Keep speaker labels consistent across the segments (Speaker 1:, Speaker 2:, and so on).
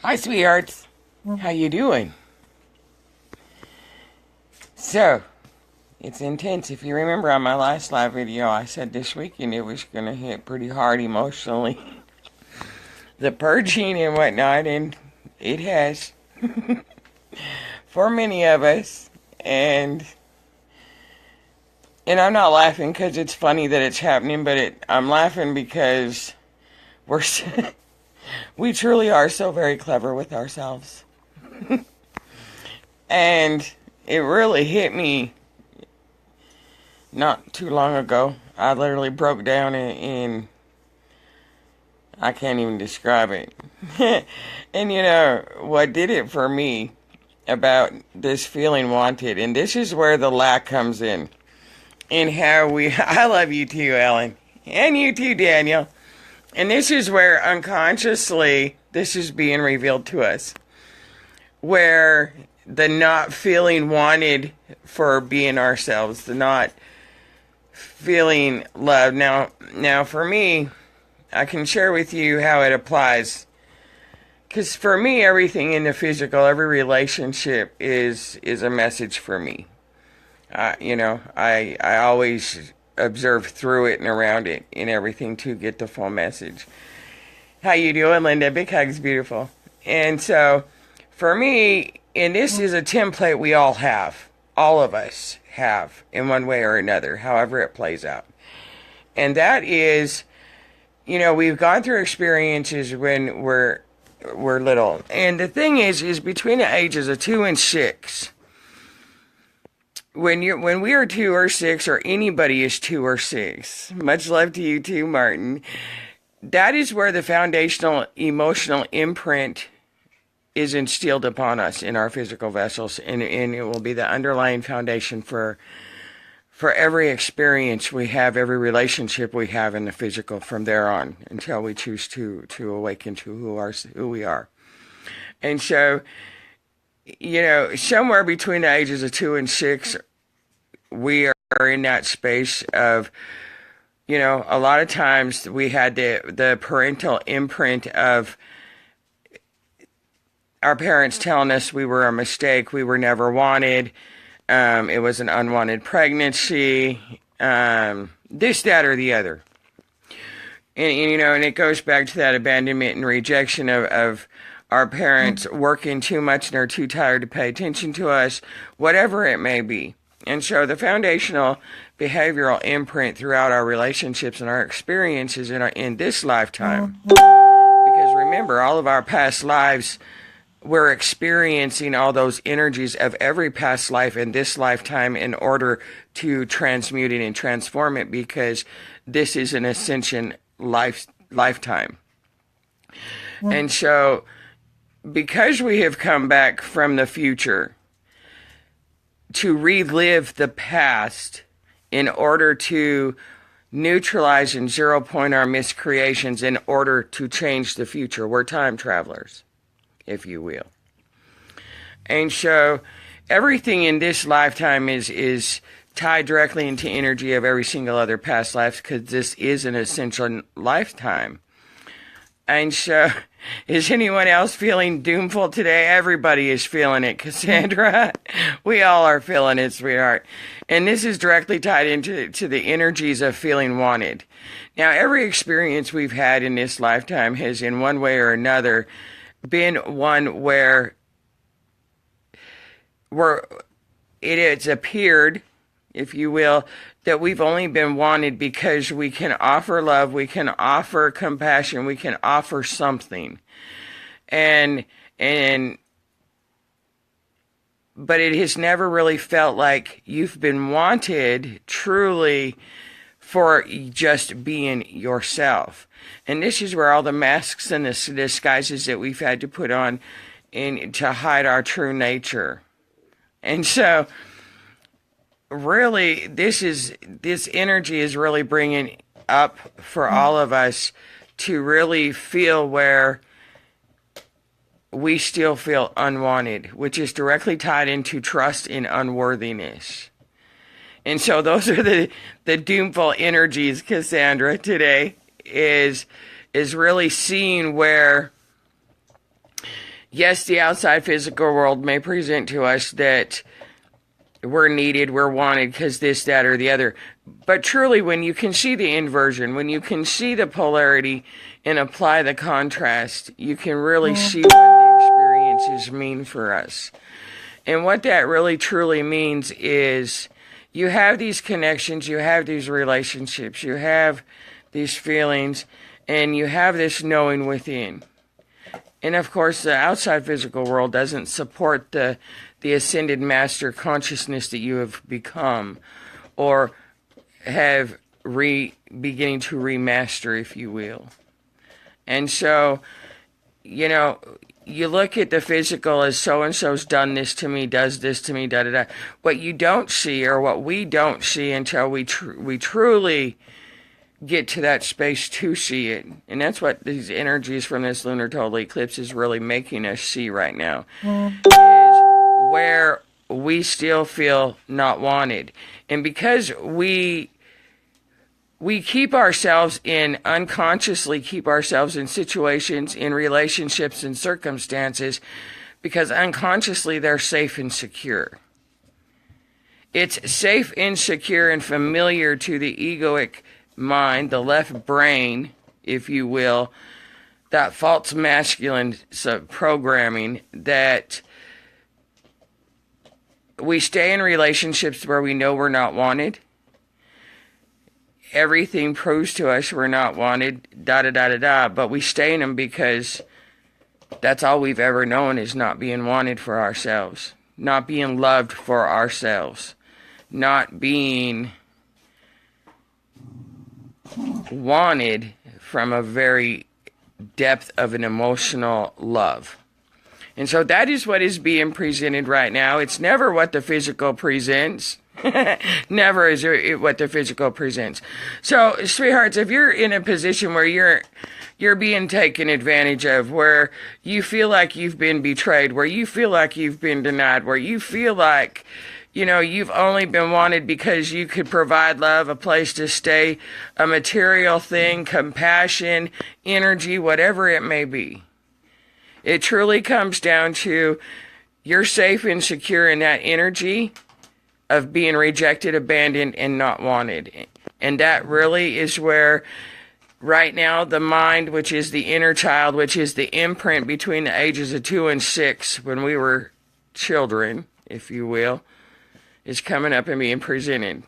Speaker 1: Hi, sweethearts. How you doing? So, it's intense. If you remember on my last live video, I said this weekend it was going to hit pretty hard emotionally. The purging and whatnot, and it has. For many of us. And I'm not laughing because it's funny that it's happening, but I'm laughing because we truly are so very clever with ourselves. And it really hit me not too long ago. I literally broke down and I can't even describe it. And you know, what did it for me about this feeling wanted, and this is where the lack comes in. And how I love you too, Ellen. And you too, Daniel. And this is where unconsciously this is being revealed to us. Where the not feeling wanted for being ourselves, the not feeling loved. Now for me, I can share with you how it applies. Because for me, everything in the physical, every relationship is a message for me. I always observe through it and around it in everything to get the full message. How you doing, Linda? Big hugs, beautiful. And so, for me, and this is a template we all have. All of us have, in one way or another, however it plays out. And that is, we've gone through experiences when we're little. And the thing is between the ages of 2 and 6, when we are 2 or 6, or anybody is 2 or 6, much love to you too, Martin, that is where the foundational emotional imprint is instilled upon us in our physical vessels, and it will be the underlying foundation for every experience we have, every relationship we have in the physical from there on, until we choose to awaken to who we are. And so, somewhere between the ages of 2 and 6, we are in that space of, a lot of times we had the parental imprint of our parents telling us we were a mistake, we were never wanted, it was an unwanted pregnancy, this, that, or the other. And it goes back to that abandonment and rejection of our parents working too much and they're too tired to pay attention to us, whatever it may be. And so the foundational behavioral imprint throughout our relationships and our experiences in this lifetime, because remember, all of our past lives, we're experiencing all those energies of every past life in this lifetime in order to transmute it and transform it, because this is an ascension lifetime. And so, because we have come back from the future to relive the past in order to neutralize and zero point our miscreations in order to change the future, we're time travelers, if you will. And so everything in this lifetime is tied directly into energy of every single other past life, because this is an essential lifetime. And so, is anyone else feeling doomful today? Everybody is feeling it, Cassandra. We all are feeling it, sweetheart. And this is directly tied into the energies of feeling wanted. Now, every experience we've had in this lifetime has, in one way or another, been one where it has appeared, if you will, that we've only been wanted because we can offer love, we can offer compassion, we can offer something. But it has never really felt like you've been wanted truly for just being yourself. And this is where all the masks and the disguises that we've had to put on to hide our true nature. And so, really, this energy is really bringing up for all of us to really feel where we still feel unwanted, which is directly tied into trust in unworthiness. And so those are the doomful energies, Cassandra, today, is really seeing where yes, the outside physical world may present to us that we're needed, we're wanted because this, that, or the other. But truly, when you can see the inversion, when you can see the polarity and apply the contrast, you can really see what the experiences mean for us. And what that really truly means is you have these connections, you have these relationships, you have these feelings, and you have this knowing within. And of course, the outside physical world doesn't support the ascended master consciousness that you have become or have beginning to remaster, if you will. And so, you know, you look at the physical as so-and-so's done this to me, does this to me, da-da-da. What you don't see, or what we don't see until we truly get to that space to see it. And that's what these energies from this lunar total eclipse is really making us see right now. Is where we still feel not wanted. And because we keep ourselves unconsciously keep ourselves in situations, in relationships and circumstances, because unconsciously they're safe and secure. It's safe and secure and familiar to the egoic mind, the left brain, if you will, that false masculine programming, that we stay in relationships where we know we're not wanted. Everything proves to us we're not wanted, da-da-da-da-da, but we stay in them because that's all we've ever known, is not being wanted for ourselves, not being loved for ourselves, not being wanted from a very depth of an emotional love. And so that is what is being presented right now. It's never what the physical presents. Never is it what the physical presents. So, sweethearts, if you're in a position where you're being taken advantage of, where you feel like you've been betrayed, where you feel like you've been denied, where you feel like, you know, you've only been wanted because you could provide love, a place to stay, a material thing, compassion, energy, whatever it may be. It truly comes down to you're safe and secure in that energy of being rejected, abandoned, and not wanted. And that really is where right now the mind, which is the inner child, which is the imprint between the ages of 2 and 6, when we were children, if you will, is coming up and being presented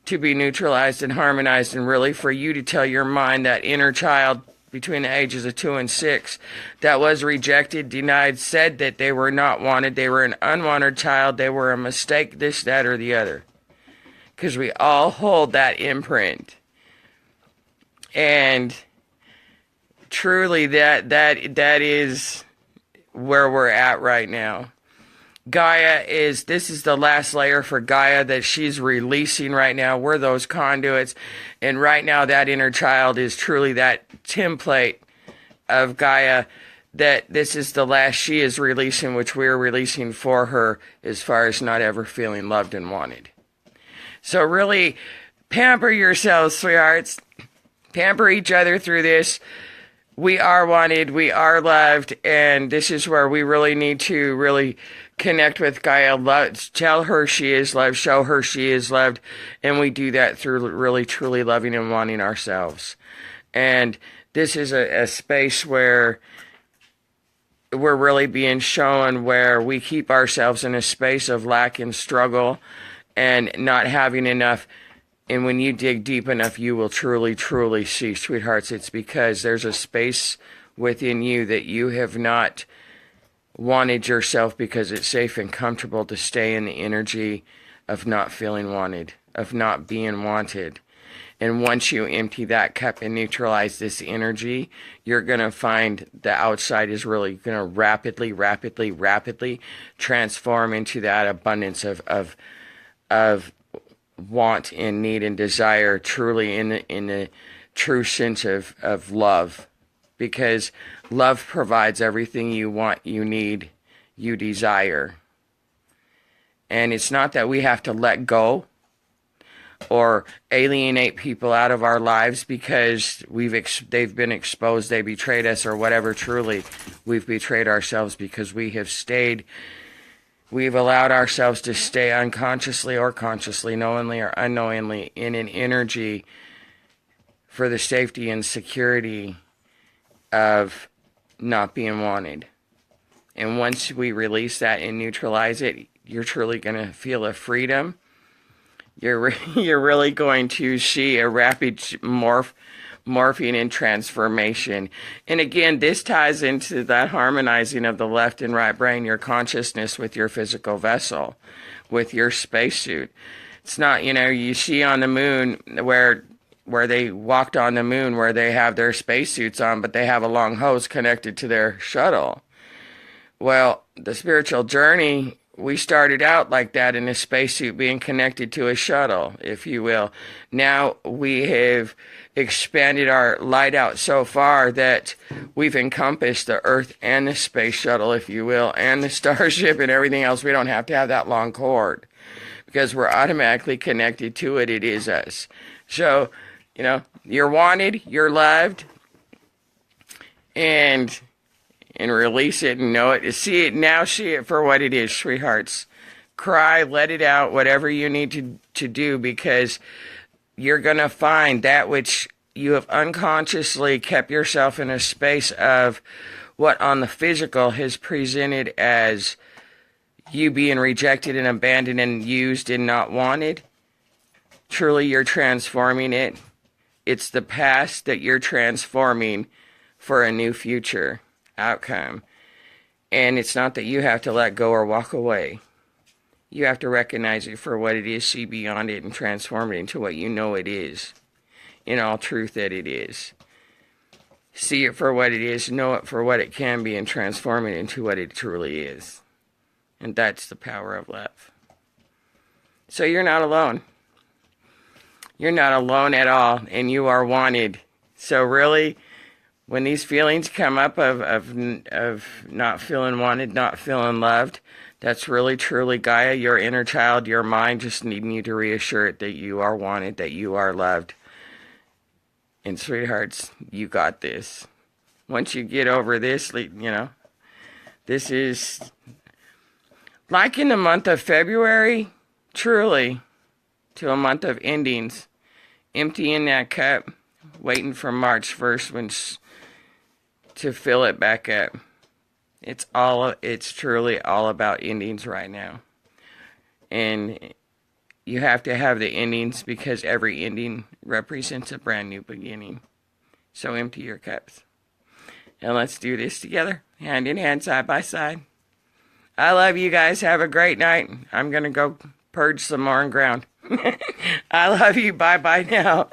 Speaker 1: to be neutralized and harmonized, and really for you to tell your mind, that inner child between the ages of 2 and 6 that was rejected, denied, said that they were not wanted, they were an unwanted child, they were a mistake, this, that, or the other. Because we all hold that imprint. And truly that is where we're at right now. Gaia this is the last layer for Gaia that she's releasing right now. We're those conduits. And right now that inner child is truly that template of Gaia, that this is the last she is releasing, which we're releasing for her, as far as not ever feeling loved and wanted. So really pamper yourselves, sweethearts. Pamper each other through this. We are wanted, we are loved, and this is where we really need to really connect with Gaia, tell her she is loved, show her she is loved, and we do that through really truly loving and wanting ourselves. And this is a space where we're really being shown where we keep ourselves in a space of lack and struggle and not having enough. And when you dig deep enough, you will truly, truly see, sweethearts, it's because there's a space within you that you have not wanted yourself, because it's safe and comfortable to stay in the energy of not feeling wanted, of not being wanted. And once you empty that cup and neutralize this energy, you're going to find the outside is really going to rapidly, rapidly, rapidly transform into that abundance of want and need and desire, truly in the true sense of love. Because love provides everything you want, you need, you desire. And it's not that we have to let go or alienate people out of our lives because they've been exposed, they betrayed us or whatever. Truly, we've betrayed ourselves because we've allowed ourselves to stay unconsciously or consciously, knowingly or unknowingly, in an energy for the safety and security of not being wanted. And once we release that and neutralize it, you're truly going to feel a freedom. You're really going to see a rapid morphing and transformation. And again, this ties into that harmonizing of the left and right brain, your consciousness with your physical vessel, with your spacesuit. It's not, you see on the moon where they walked on the moon, where they have their spacesuits on, but they have a long hose connected to their shuttle. Well, the spiritual journey, we started out like that in a spacesuit being connected to a shuttle, if you will. Now we have expanded our light out so far that we've encompassed the Earth and the space shuttle, if you will, and the starship and everything else. We don't have to have that long cord because we're automatically connected to it. It is us. So, you're wanted, you're loved, and release it and know it. See it for what it is, sweethearts. Cry, let it out, whatever you need to do, because you're going to find that which you have unconsciously kept yourself in a space of what on the physical has presented as you being rejected and abandoned and used and not wanted. Truly, you're transforming it. It's the past that you're transforming for a new future outcome. And it's not that you have to let go or walk away. You have to recognize it for what it is, see beyond it, and transform it into what you know it is, in all truth that it is. See it for what it is, know it for what it can be, and transform it into what it truly is. And that's the power of love. So you're not alone. You're not alone at all, and you are wanted. So really, when these feelings come up of not feeling wanted, not feeling loved, that's really, truly Gaia, your inner child, your mind just needing you to reassure it that you are wanted, that you are loved. And sweethearts, you got this. Once you get over this, this is like in the month of February, truly, to a month of endings, emptying that cup, waiting for March 1st to fill it back up. It's truly all about endings right now. And you have to have the endings because every ending represents a brand new beginning. So empty your cups. And let's do this together, hand in hand, side by side. I love you guys. Have a great night. I'm going to go purge some more ground. I love you. Bye-bye now.